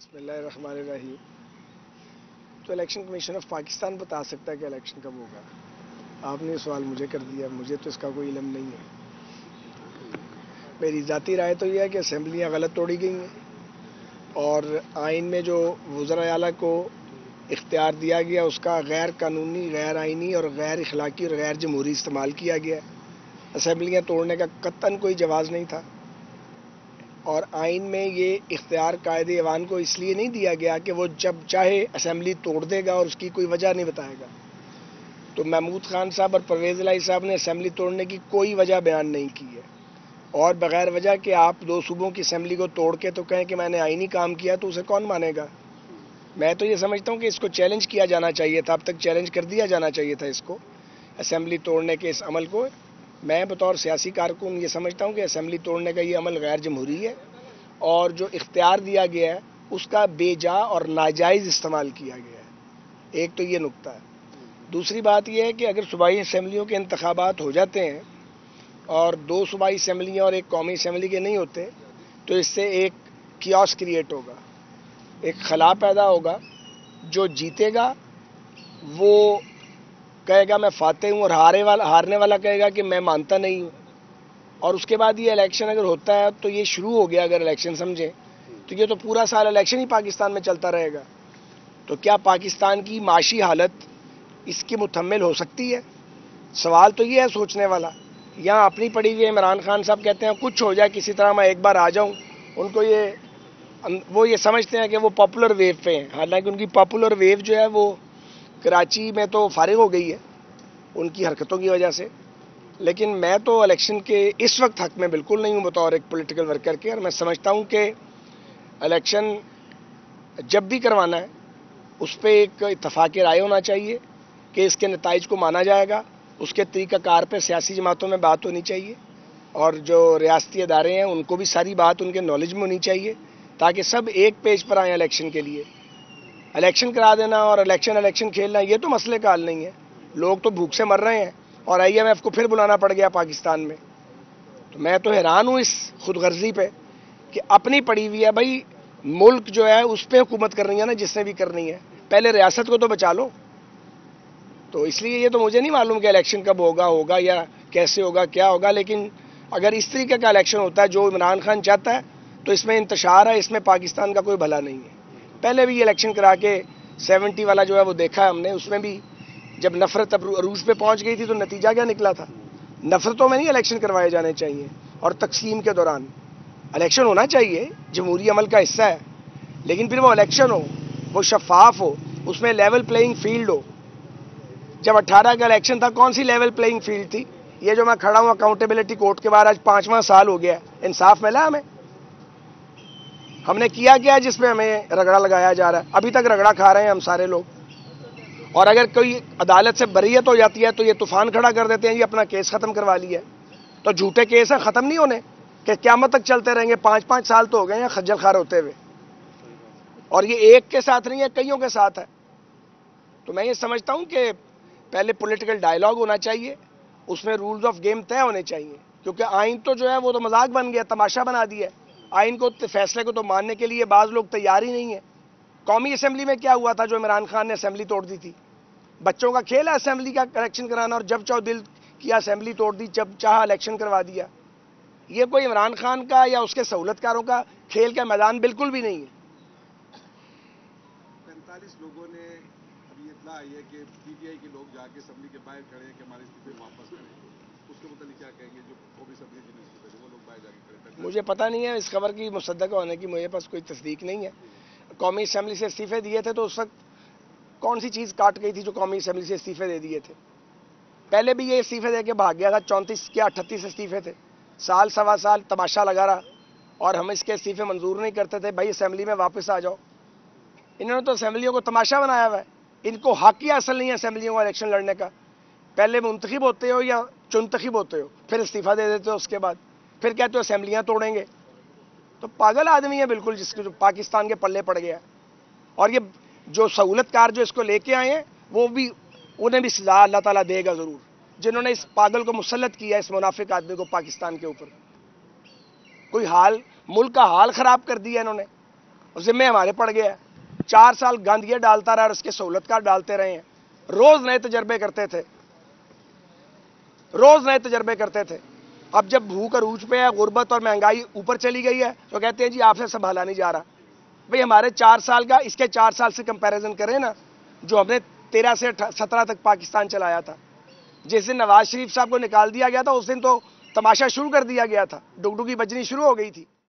بسم اللہ الرحمن الرحیم. تو الیکشن کمیشن آف پاکستان بتا سکتا ہے کہ الیکشن کب ہوگا. آپ نے یہ سوال مجھے کر دیا، مجھے تو اس کا کوئی علم نہیں ہے. میری ذاتی رائے تو یہ ہے کہ اسمبلیاں غلط توڑی گئی ہیں اور آئین میں جو وزراء اعلیٰ کو اختیار دیا گیا اس کا غیر قانونی، غیر آئینی اور غیر اخلاقی اور غیر جمہوری استعمال کیا گیا. اسمبلیاں توڑنے کا قطعاً کوئی جواز نہیں تھا، اور آئین میں یہ اختیار قائد ایوان کو اس لیے نہیں دیا گیا کہ وہ جب چاہے اسمبلی توڑ دے گا اور اس کی کوئی وجہ نہیں بتائے گا. تو محمود خان صاحب اور پرویز الہی صاحب نے اسمبلی توڑنے کی کوئی وجہ بیان نہیں کی ہے، اور بغیر وجہ کہ آپ دو صوبوں کی اسمبلی کو توڑ کے تو کہیں کہ میں نے آئینی کام کیا، تو اسے کون مانے گا؟ میں تو یہ سمجھتا ہوں کہ اس کو چیلنج کیا جانا چاہیے تھا، اب تک چیلنج کر دیا جانا چاہیے تھا اس کو، اسمبلی توڑنے کے اس عمل کو. میں بطور سیاسی کارکن یہ سمجھتا ہوں کہ اسمبلی توڑنے کا یہ عمل غیر جمہوری ہے، اور جو اختیار دیا گیا ہے اس کا بے جا اور ناجائز استعمال کیا گیا ہے. ایک تو یہ نقطہ ہے. دوسری بات یہ ہے کہ اگر صوبائی اسمبلیوں کے انتخابات ہو جاتے ہیں اور دو صوبائی اسمبلیاں اور ایک قومی اسمبلی کے نہیں ہوتے، تو اس سے ایک کیوس کریٹ ہوگا، ایک خلا پیدا ہوگا. جو جیتے گا وہ کہے گا میں فاتح ہوں، اور ہارنے والا کہے گا کہ میں مانتا نہیں ہوں. اور اس کے بعد یہ الیکشن اگر ہوتا ہے تو یہ شروع ہو گیا، اگر الیکشن سمجھیں تو یہ تو پورا سال الیکشن ہی پاکستان میں چلتا رہے گا. تو کیا پاکستان کی معاشی حالت اس کی متحمل ہو سکتی ہے؟ سوال تو یہ ہے سوچنے والا. یہاں اپنی پڑی ہوئی عمران خان صاحب کہتے ہیں کچھ ہو جائے کسی طرح میں ایک بار آ جاؤں. ان کو وہ یہ سمجھتے ہیں کہ وہ پاپولر ویو پہ ہیں، حالانکہ ان کی پاپولر ویو جو ہے وہ کراچی میں تو فارغ ہو گئی ہے ان کی حرکتوں کی وجہ سے. لیکن میں تو الیکشن کے اس وقت حق میں بالکل نہیں ہوں بطور ایک پولیٹیکل ورکر کے، اور میں سمجھتا ہوں کہ الیکشن جب بھی کروانا ہے اس پہ ایک اتفاق رائے ہونا چاہیے کہ اس کے نتائج کو مانا جائے گا. اس کے طریقہ کار پہ سیاسی جماعتوں میں بات ہونی چاہیے، اور جو ریاستی ادارے ہیں ان کو بھی ساری بات ان کے نالج میں ہونی چاہیے، تاکہ سب ایک پیج پر آئیں الیکشن کے لیے. الیکشن کرا دینا اور الیکشن کھیلنا یہ تو مسئلے کا حل نہیں ہے. لوگ تو بھوک سے مر رہے ہیں اور IMF کو پھر بلانا پڑ گیا پاکستان میں. تو میں تو حیران ہوں اس خود غرضی پہ کہ اپنی پڑی ہوئی ہے بھائی، ملک جو ہے اس پہ حکومت کرنی ہے نا جس نے بھی کرنی ہے، پہلے ریاست کو تو بچا لو. تو اس لیے یہ تو مجھے نہیں معلوم کہ الیکشن کب ہوگا یا کیسے ہوگا، کیا ہوگا. لیکن اگر اس طریقے کا الیکشن ہوتا ہے جو عمران خان چاہتا ہے تو اس میں انتشار ہے، اس میں پاکستان کا کوئی بھلا نہیں ہے. پہلے بھی یہ الیکشن کرا کے 70 والا جو ہے وہ دیکھا ہے ہم نے، اس میں بھی جب نفرت عروج پہ پہنچ گئی تھی تو نتیجہ کیا نکلا تھا؟ نفرتوں میں نہیں الیکشن کروائے جانے چاہیے، اور تقسیم کے دوران الیکشن ہونا چاہیے، جمہوری عمل کا حصہ ہے. لیکن پھر وہ الیکشن ہو، وہ شفاف ہو، اس میں لیول پلینگ فیلڈ ہو. جب 18 کا الیکشن تھا کون سی لیول پلینگ فیلڈ تھی؟ یہ جو میں کھڑا ہوں اکاؤنٹیبلٹی کورٹ کے بعد آج 5واں سال ہو گیا، انصاف ملا ہمیں؟ ہم نے کیا جس پہ ہمیں رگڑا لگایا جا رہا ہے؟ ابھی تک رگڑا کھا رہے ہیں ہم سارے لوگ. اور اگر کوئی عدالت سے بریت ہو جاتی ہے تو یہ طوفان کھڑا کر دیتے ہیں یہ اپنا کیس ختم کروا لیا. تو جھوٹے کیس ہیں، ختم نہیں ہونے کہ قیامت تک چلتے رہیں گے. 5 سال تو ہو گئے ہیں خجل خوار ہوتے ہوئے، اور یہ ایک کے ساتھ نہیں ہے، کئیوں کے ساتھ ہے. تو میں یہ سمجھتا ہوں کہ پہلے پولیٹیکل ڈائیلاگ ہونا چاہیے، اس میں رولز آف گیم طے ہونے چاہیے. کیونکہ آئین تو جو ہے وہ تو مذاق بن گیا، تماشا بنا دیا. آئین کو، فیصلے کو تو ماننے کے لیے بعض لوگ تیار ہی نہیں ہیں. قومی اسمبلی میں کیا ہوا تھا جو عمران خان نے اسمبلی توڑ دی تھی؟ بچوں کا کھیل ہے اسمبلی کا الیکشن کرانا، اور جب چاہو دل کیا اسمبلی توڑ دی، جب چاہا الیکشن کروا دیا. یہ کوئی عمران خان کا یا اس کے سہولت کاروں کا کھیل کا میدان بالکل بھی نہیں ہے. 45 لوگوں نے ابھی اطلاع آئی ہے کہ PTI کے لوگ جا کے اسمبلی کے باہر کھڑے ہیں کہ ہمارے استعفے واپس کریں. اس کے متعلق کیا کہیں گے جو قومی اسمبلی جنہوں نے استعفے وہ لوگ باہر جا کے کھڑے ہیں؟ مجھے پتہ نہیں ہے اس خبر کی مصدق ہونے کی، میرے پاس کوئی تصدیق نہیں ہے. قومی اسمبلی سے استعفے دیے تھے تو اس وقت کون سی چیز کاٹ گئی تھی جو قومی اسمبلی سے استعفے دے دیے تھے؟ پہلے بھی یہ استعفے دے کے بھاگ گیا تھا. 34 کیا 38 استعفے تھے، سال سوا سال تماشا لگا رہا، اور ہم اس کے استعفے منظور نہیں کرتے تھے. بھائی اسمبلی میں واپس آ جاؤ. انہوں نے تو اسمبلیوں کو تماشا بنایا ہوا ہے. ان کو حق ہی اصل نہیں ہے اسمبلیوں کا الیکشن لڑنے کا. پہلے منتخب ہوتے ہو یا چنتخب ہوتے ہو، پھر استعفیٰ دے دیتے ہو، اس کے بعد پھر کہتے ہو اسمبلیاں توڑیں گے. تو پاگل آدمی ہے بالکل، جس کو جو پاکستان کے پلے پڑ گیا. اور یہ جو سہولت کار جو اس کو لے کے آئے ہیں وہ بھی، انہیں بھی سزا اللہ تعالیٰ دے گا ضرور، جنہوں نے اس پاگل کو مسلط کیا، اس منافق آدمی کو پاکستان کے اوپر. کوئی حال، ملک کا حال خراب کر دیا انہوں نے. اور ذمے ہمارے پڑ گیا ہے۔ 4 سال گاندھیہ ڈالتا رہا اور اس کے سہولت کار ڈالتے رہے ہیں، روز نئے تجربے کرتے تھے، روز نئے تجربے کرتے تھے۔ اب جب بھوک اور عروج پہ ہے، غربت اور مہنگائی اوپر چلی گئی ہے، تو کہتے ہیں جی آپ سے سنبھالا نہیں جا رہا۔ بھئی ہمارے 4 سال کا اس کے 4 سال سے کمپیریزن کریں نا، جو ہم نے 13 سے 17 تک پاکستان چلایا تھا۔ جس دن نواز شریف صاحب کو نکال دیا گیا تھا، اس دن تو تماشا شروع کر دیا گیا تھا، ڈگڈگی بجنی شروع ہو گئی تھی۔